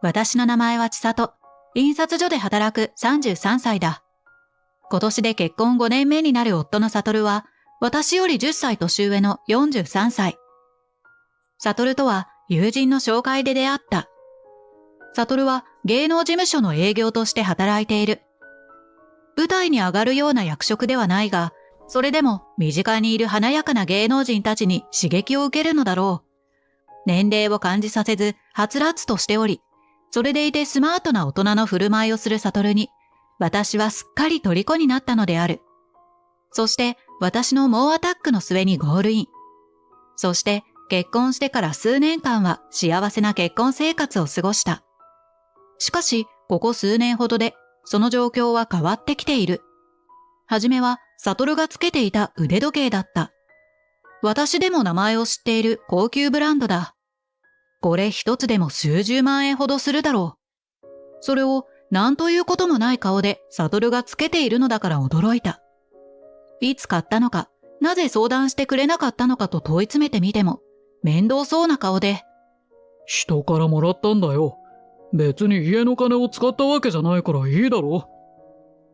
私の名前は千里。印刷所で働く33歳だ。今年で結婚5年目になる夫の悟は、私より10歳年上の43歳。悟とは友人の紹介で出会った。悟は芸能事務所の営業として働いている。舞台に上がるような役職ではないが、それでも身近にいる華やかな芸能人たちに刺激を受けるのだろう。年齢を感じさせず、はつらつとしており、それでいてスマートな大人の振る舞いをする悟に、私はすっかり虜になったのである。そして私の猛アタックの末にゴールイン。そして結婚してから数年間は幸せな結婚生活を過ごした。しかし、ここ数年ほどで、その状況は変わってきている。はじめは、悟がつけていた腕時計だった。私でも名前を知っている高級ブランドだ。これ一つでも数十万円ほどするだろう。それを何ということもない顔で悟がつけているのだから驚いた。いつ買ったのか、なぜ相談してくれなかったのかと問い詰めてみても、面倒そうな顔で、人からもらったんだよ。別に家の金を使ったわけじゃないからいいだろ。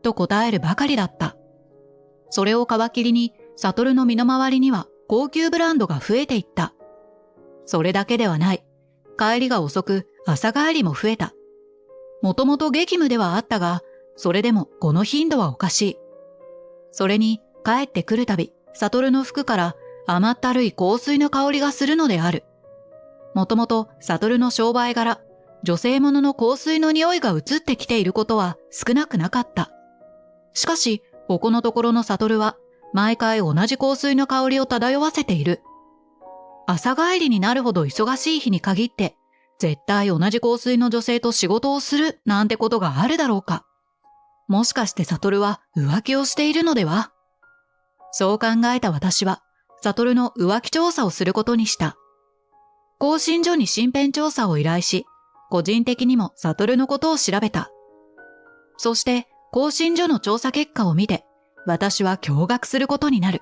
と答えるばかりだった。それを皮切りに、悟の身の回りには高級ブランドが増えていった。それだけではない。帰りが遅く、朝帰りも増えた。もともと激務ではあったが、それでもこの頻度はおかしい。それに、帰ってくるたび、悟の服から甘ったるい香水の香りがするのである。もともと悟の商売柄、女性ものの香水の匂いが移ってきていることは少なくなかった。しかし、ここのところの悟は、毎回同じ香水の香りを漂わせている。朝帰りになるほど忙しい日に限って、絶対同じ香水の女性と仕事をするなんてことがあるだろうか。もしかして悟は浮気をしているのでは？そう考えた私は、悟の浮気調査をすることにした。更新所に身辺調査を依頼し、個人的にも悟のことを調べた。そして、更新所の調査結果を見て、私は驚愕することになる。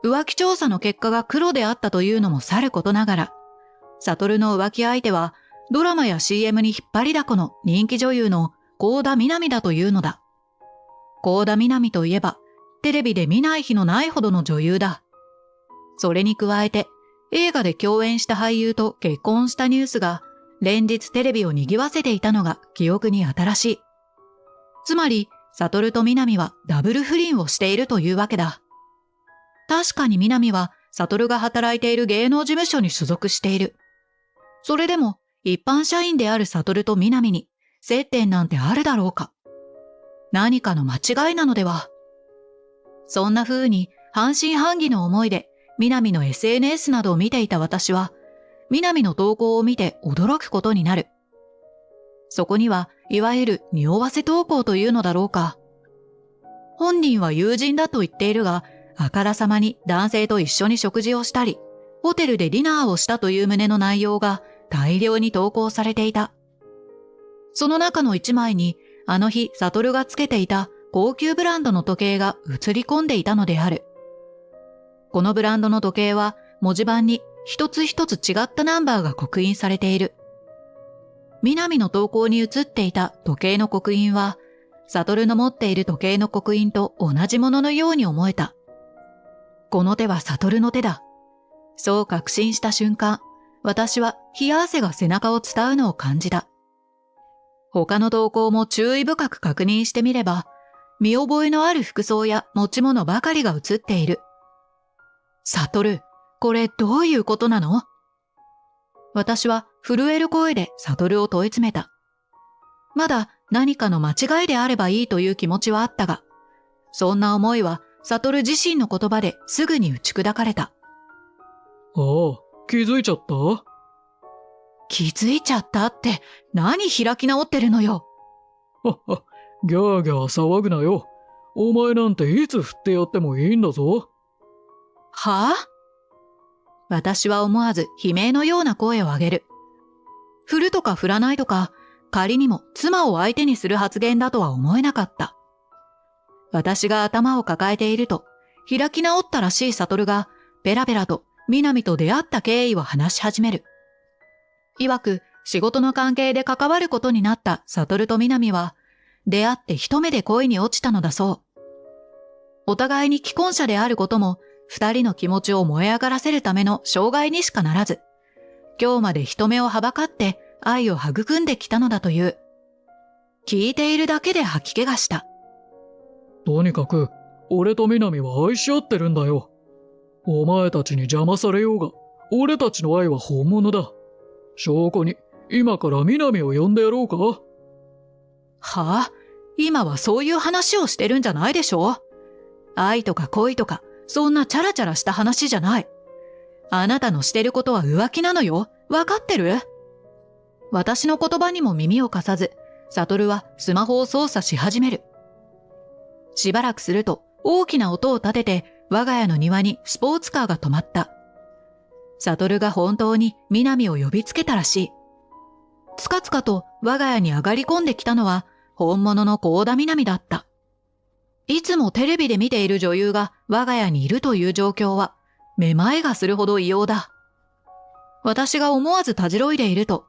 浮気調査の結果が黒であったというのもさることながら、悟の浮気相手はドラマや CM に引っ張りだこの人気女優の幸田みなみだというのだ。幸田みなみといえば、テレビで見ない日のないほどの女優だ。それに加えて、映画で共演した俳優と結婚したニュースが、連日テレビを賑わせていたのが記憶に新しい。つまり、悟と南はダブル不倫をしているというわけだ。確かに南は悟が働いている芸能事務所に所属している。それでも一般社員である悟と南に接点なんてあるだろうか。何かの間違いなのでは。そんな風に半信半疑の思いで南の SNS などを見ていた私は、南の投稿を見て驚くことになる。そこには、いわゆる匂わせ投稿というのだろうか。本人は友人だと言っているが、あからさまに男性と一緒に食事をしたり、ホテルでディナーをしたという旨の内容が大量に投稿されていた。その中の一枚に、あの日、悟がつけていた高級ブランドの時計が映り込んでいたのである。このブランドの時計は、文字盤に一つ一つ違ったナンバーが刻印されている。南の投稿に映っていた時計の刻印は、悟の持っている時計の刻印と同じもののように思えた。この手は悟の手だ。そう確信した瞬間、私は冷や汗が背中を伝うのを感じた。他の投稿も注意深く確認してみれば、見覚えのある服装や持ち物ばかりが映っている。悟、これどういうことなの？私は震える声で悟を問い詰めた。まだ何かの間違いであればいいという気持ちはあったが、そんな思いは悟自身の言葉ですぐに打ち砕かれた。ああ、気づいちゃった？気づいちゃったって何開き直ってるのよ。はっは、ギャーギャー騒ぐなよ。お前なんていつ振ってやってもいいんだぞ。はぁ？私は思わず悲鳴のような声を上げる。振るとか振らないとか、仮にも妻を相手にする発言だとは思えなかった。私が頭を抱えていると、開き直ったらしい悟が、ペラペラと南と出会った経緯を話し始める。曰く、仕事の関係で関わることになった悟と南は、出会って一目で恋に落ちたのだそう。お互いに既婚者であることも、二人の気持ちを燃え上がらせるための障害にしかならず、今日まで人目をはばかって愛を育んできたのだという。聞いているだけで吐き気がした。とにかく、俺と南は愛し合ってるんだよ。お前たちに邪魔されようが、俺たちの愛は本物だ。証拠に、今から南を呼んでやろうか？はあ？今はそういう話をしてるんじゃないでしょ？愛とか恋とか、そんなチャラチャラした話じゃない。あなたのしてることは浮気なのよ。わかってる？私の言葉にも耳を貸さず、悟はスマホを操作し始める。しばらくすると大きな音を立てて我が家の庭にスポーツカーが止まった。悟が本当に南を呼びつけたらしい。つかつかと我が家に上がり込んできたのは本物の幸田南だった。いつもテレビで見ている女優が我が家にいるという状況はめまいがするほど異様だ。私が思わずたじろいでいると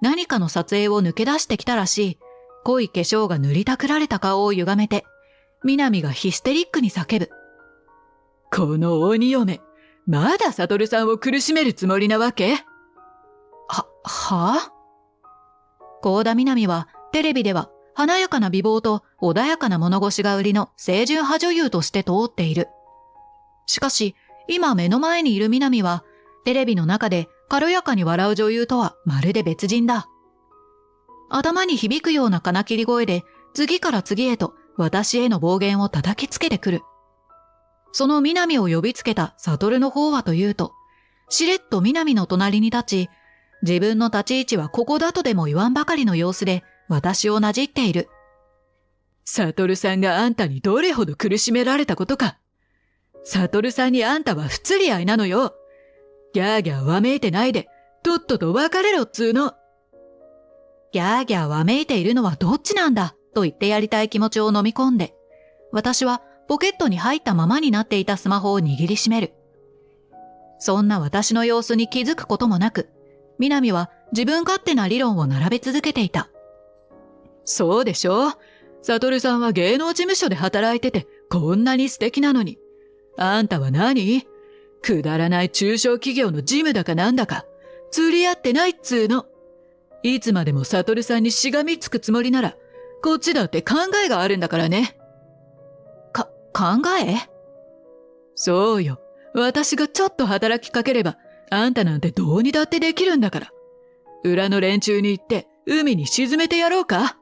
何かの撮影を抜け出してきたらしい濃い化粧が塗りたくられた顔を歪めて南がヒステリックに叫ぶ。この鬼嫁、まだ悟さんを苦しめるつもりなわけ？はぁ？幸田南はテレビでは華やかな美貌と穏やかな物腰が売りの清純派女優として通っている。しかし、今目の前にいる南は、テレビの中で軽やかに笑う女優とはまるで別人だ。頭に響くような金切り声で、次から次へと私への暴言を叩きつけてくる。その南を呼びつけた悟の方はというと、しれっと南の隣に立ち、自分の立ち位置はここだとでも言わんばかりの様子で私をなじっている。悟さんがあんたにどれほど苦しめられたことか。悟さんにあんたは不釣り合いなのよ。ギャーギャーわめいてないで、とっとと別れろっつーの。ギャーギャーわめいているのはどっちなんだと言ってやりたい気持ちを飲み込んで、私はポケットに入ったままになっていたスマホを握りしめる。そんな私の様子に気づくこともなく、南は自分勝手な理論を並べ続けていた。そうでしょ？悟さんは芸能事務所で働いててこんなに素敵なのに。あんたは何？くだらない中小企業の事務だかなんだか、釣り合ってないっつーの。いつまでも悟さんにしがみつくつもりなら、こっちだって考えがあるんだからね。考え？そうよ。私がちょっと働きかければ、あんたなんてどうにだってできるんだから。裏の連中に行って海に沈めてやろうか？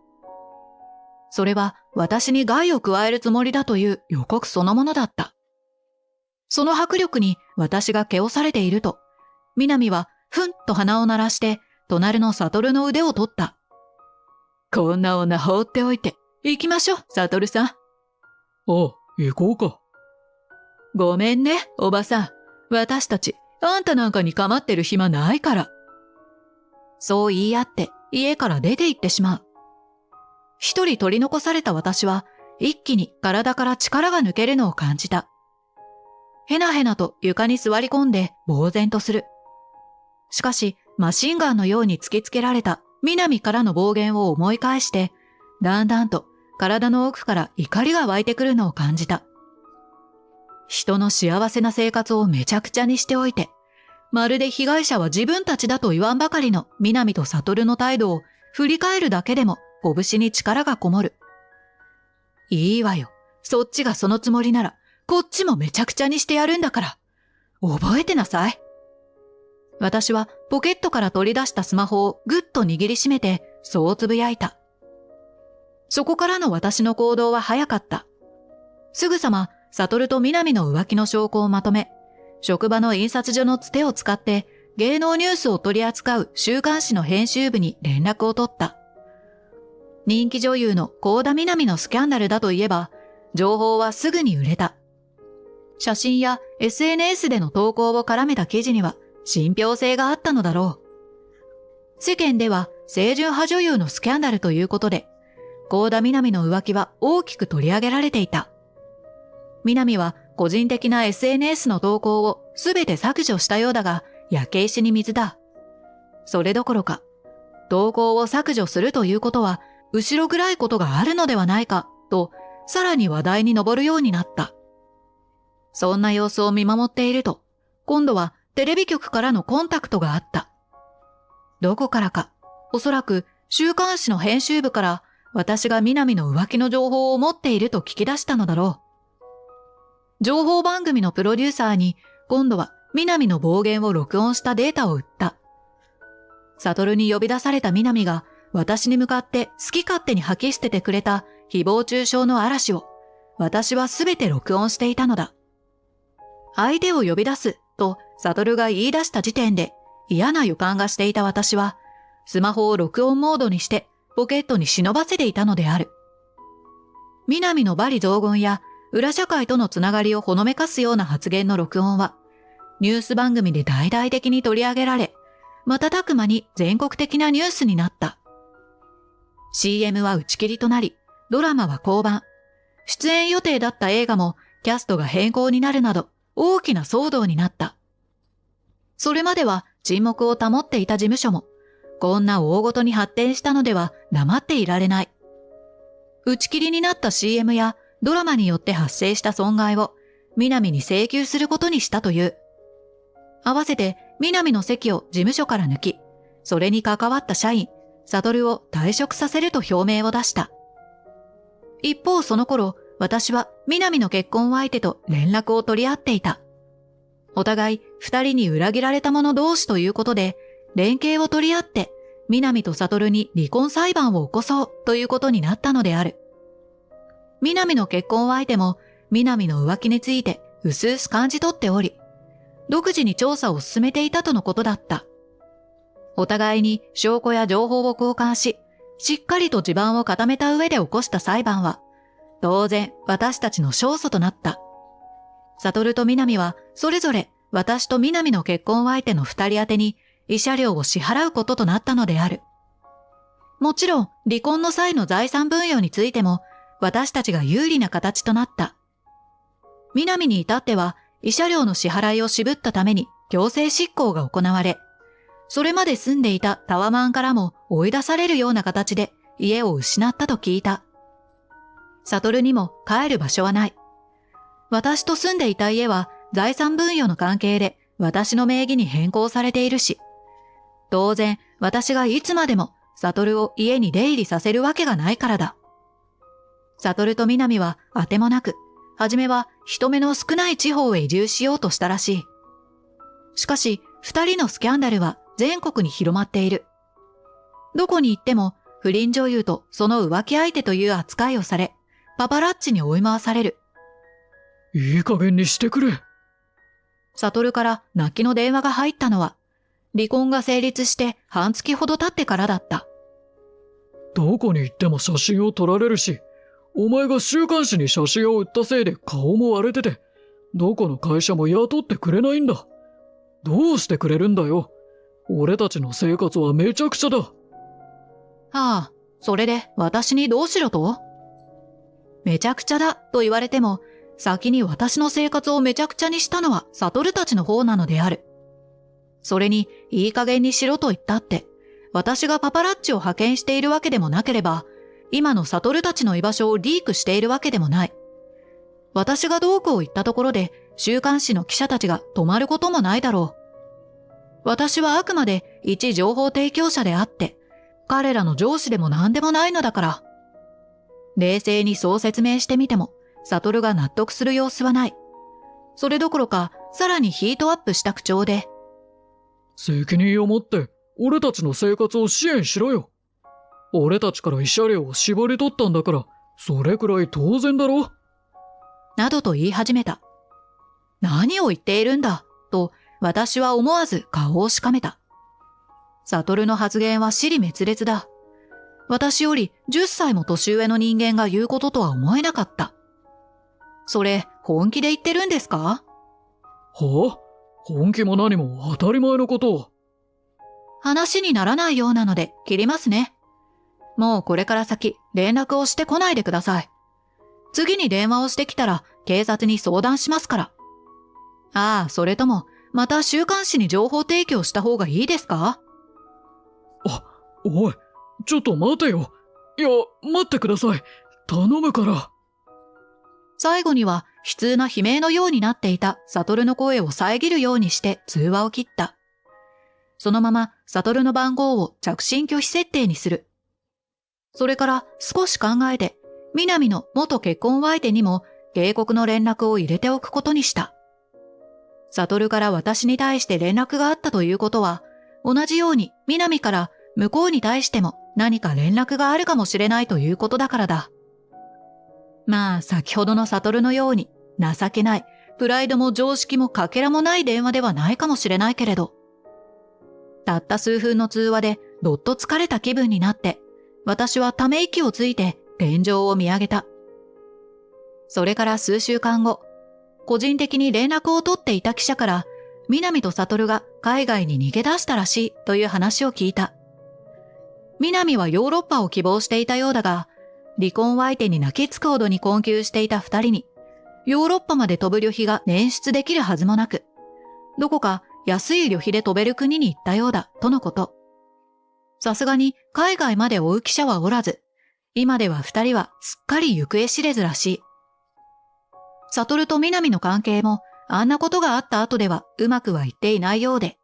それは私に害を加えるつもりだという予告そのものだった。その迫力に私が気をされていると、南はふんと鼻を鳴らして隣の悟の腕を取った。こんな女放っておいて行きましょう、悟さん。ああ、行こうか。ごめんね、おばさん。私たち、あんたなんかに構ってる暇ないから。そう言い合って家から出て行ってしまう。一人取り残された私は一気に体から力が抜けるのを感じた。へなへなと床に座り込んで呆然とする。しかしマシンガンのように突きつけられた南からの暴言を思い返して、だんだんと体の奥から怒りが湧いてくるのを感じた。人の幸せな生活をめちゃくちゃにしておいて、まるで被害者は自分たちだと言わんばかりの南と悟の態度を振り返るだけでも拳に力がこもる。いいわよ。そっちがそのつもりなら、こっちもめちゃくちゃにしてやるんだから。覚えてなさい。私はポケットから取り出したスマホをぐっと握りしめて、そうつぶやいた。そこからの私の行動は早かった。すぐさま、悟と南の浮気の証拠をまとめ、職場の印刷所のつてを使って芸能ニュースを取り扱う週刊誌の編集部に連絡を取った。人気女優の幸田南のスキャンダルだといえば、情報はすぐに売れた。写真や SNS での投稿を絡めた記事には信憑性があったのだろう。世間では清純派女優のスキャンダルということで、幸田南の浮気は大きく取り上げられていた。南は個人的な SNS の投稿をすべて削除したようだが、焼け石に水だ。それどころか、投稿を削除するということは、後ろ暗いことがあるのではないか、と、さらに話題に上るようになった。そんな様子を見守っていると、今度はテレビ局からのコンタクトがあった。どこからか、おそらく週刊誌の編集部から私が南の浮気の情報を持っていると聞き出したのだろう。情報番組のプロデューサーに今度は南の暴言を録音したデータを売った。悟に呼び出された南が私に向かって好き勝手に吐き捨ててくれた誹謗中傷の嵐を私はすべて録音していたのだ。相手を呼び出すと悟が言い出した時点で嫌な予感がしていた私はスマホを録音モードにしてポケットに忍ばせていたのである。南の罵詈雑言や裏社会とのつながりをほのめかすような発言の録音はニュース番組で大々的に取り上げられ、瞬く間に全国的なニュースになった。CM は打ち切りとなり、ドラマは降板。出演予定だった映画もキャストが変更になるなど大きな騒動になった。それまでは沈黙を保っていた事務所も、こんな大ごとに発展したのでは黙っていられない。打ち切りになった CM やドラマによって発生した損害を南に請求することにしたという。合わせて南の席を事務所から抜き、それに関わった社員、悟を退職させると表明を出した。一方その頃、私は南の結婚相手と連絡を取り合っていた。お互い二人に裏切られた者同士ということで、連携を取り合って、南と悟に離婚裁判を起こそうということになったのである。南の結婚相手も、南の浮気について薄々感じ取っており、独自に調査を進めていたとのことだった。お互いに証拠や情報を交換し、しっかりと地盤を固めた上で起こした裁判は、当然私たちの勝訴となった。悟と南はそれぞれ私と南の結婚相手の二人宛てに慰謝料を支払うこととなったのである。もちろん離婚の際の財産分与についても私たちが有利な形となった。南に至っては慰謝料の支払いを渋ったために強制執行が行われ、それまで住んでいたタワマンからも追い出されるような形で家を失ったと聞いた。悟にも帰る場所はない。私と住んでいた家は財産分与の関係で私の名義に変更されているし、当然私がいつまでも悟を家に出入りさせるわけがないからだ。悟と南はあてもなく、はじめは人目の少ない地方へ移住しようとしたらしい。しかし、二人のスキャンダルは全国に広まっている。どこに行っても不倫女優とその浮気相手という扱いをされ、パパラッチに追い回される。いい加減にしてくれ。悟から泣きの電話が入ったのは、離婚が成立して半月ほど経ってからだった。どこに行っても写真を撮られるし、お前が週刊誌に写真を売ったせいで顔も割れてて、どこの会社も雇ってくれないんだ。どうしてくれるんだよ。俺たちの生活はめちゃくちゃだ。ああ、それで私にどうしろと？めちゃくちゃだと言われても、先に私の生活をめちゃくちゃにしたのは悟たちの方なのである。それにいい加減にしろと言ったって、私がパパラッチを派遣しているわけでもなければ、今の悟たちの居場所をリークしているわけでもない。私がどうこう言ったところで、週刊誌の記者たちが止まることもないだろう。私はあくまで一情報提供者であって、彼らの上司でも何でもないのだから。冷静にそう説明してみても、悟が納得する様子はない。それどころか、さらにヒートアップした口調で。責任を持って、俺たちの生活を支援しろよ。俺たちから慰謝料を絞り取ったんだから、それくらい当然だろ。などと言い始めた。何を言っているんだ、と私は思わず顔をしかめた。悟の発言は支離滅裂だ。私より10歳も年上の人間が言うこととは思えなかった。それ、本気で言ってるんですか？はあ？本気も何も当たり前のことを。話にならないようなので切りますね。もうこれから先連絡をしてこないでください。次に電話をしてきたら警察に相談しますから。ああ、それともまた週刊誌に情報提供した方がいいですか？おい、ちょっと待てよ。いや、待ってください。頼むから。最後には悲痛な悲鳴のようになっていた悟の声を遮るようにして通話を切った。そのまま悟の番号を着信拒否設定にする。それから少し考えて、南の元結婚相手にも警告の連絡を入れておくことにした。悟から私に対して連絡があったということは、同じように南から向こうに対しても何か連絡があるかもしれないということだからだ。まあ先ほどの悟のように情けない、プライドも常識もかけらもない電話ではないかもしれないけれど。たった数分の通話でどっと疲れた気分になって、私はため息をついて天井を見上げた。それから数週間後、個人的に連絡を取っていた記者から、南と悟が海外に逃げ出したらしいという話を聞いた。南はヨーロッパを希望していたようだが、離婚相手に泣きつくほどに困窮していた二人に、ヨーロッパまで飛ぶ旅費が捻出できるはずもなく、どこか安い旅費で飛べる国に行ったようだとのこと。さすがに海外まで追う記者はおらず、今では二人はすっかり行方知れずらしい。悟と南の関係もあんなことがあった後ではうまくはいっていないようで、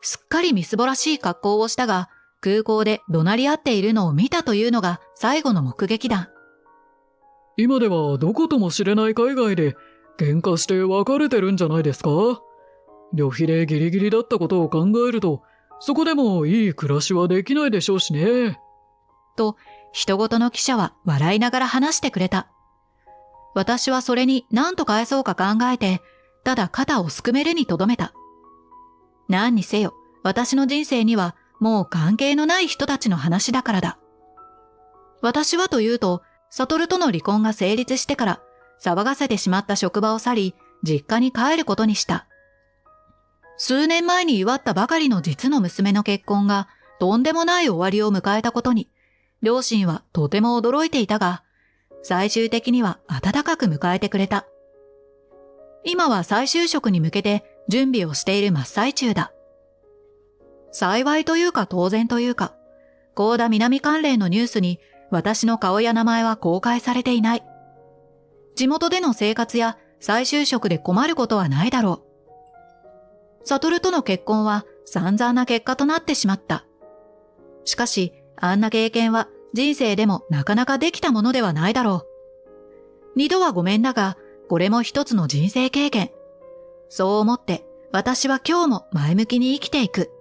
すっかりみすぼらしい格好をしたが、空港で怒鳴り合っているのを見たというのが最後の目撃談。今ではどことも知れない海外で喧嘩して別れてるんじゃないですか？旅費でギリギリだったことを考えると、そこでもいい暮らしはできないでしょうしね。と、人ごとの記者は笑いながら話してくれた。私はそれに何と返そうか考えて、ただ肩をすくめるにとどめた。何にせよ、私の人生にはもう関係のない人たちの話だからだ。私はというと、悟との離婚が成立してから、騒がせてしまった職場を去り、実家に帰ることにした。数年前に祝ったばかりの実の娘の結婚が、とんでもない終わりを迎えたことに、両親はとても驚いていたが、最終的には温かく迎えてくれた。今は再就職に向けて準備をしている真っ最中だ。幸いというか当然というか、幸田南関連のニュースに私の顔や名前は公開されていない。地元での生活や再就職で困ることはないだろう。悟との結婚は散々な結果となってしまった。しかし、あんな経験は人生でもなかなかできたものではないだろう。二度はごめんだが、これも一つの人生経験。そう思って私は今日も前向きに生きていく。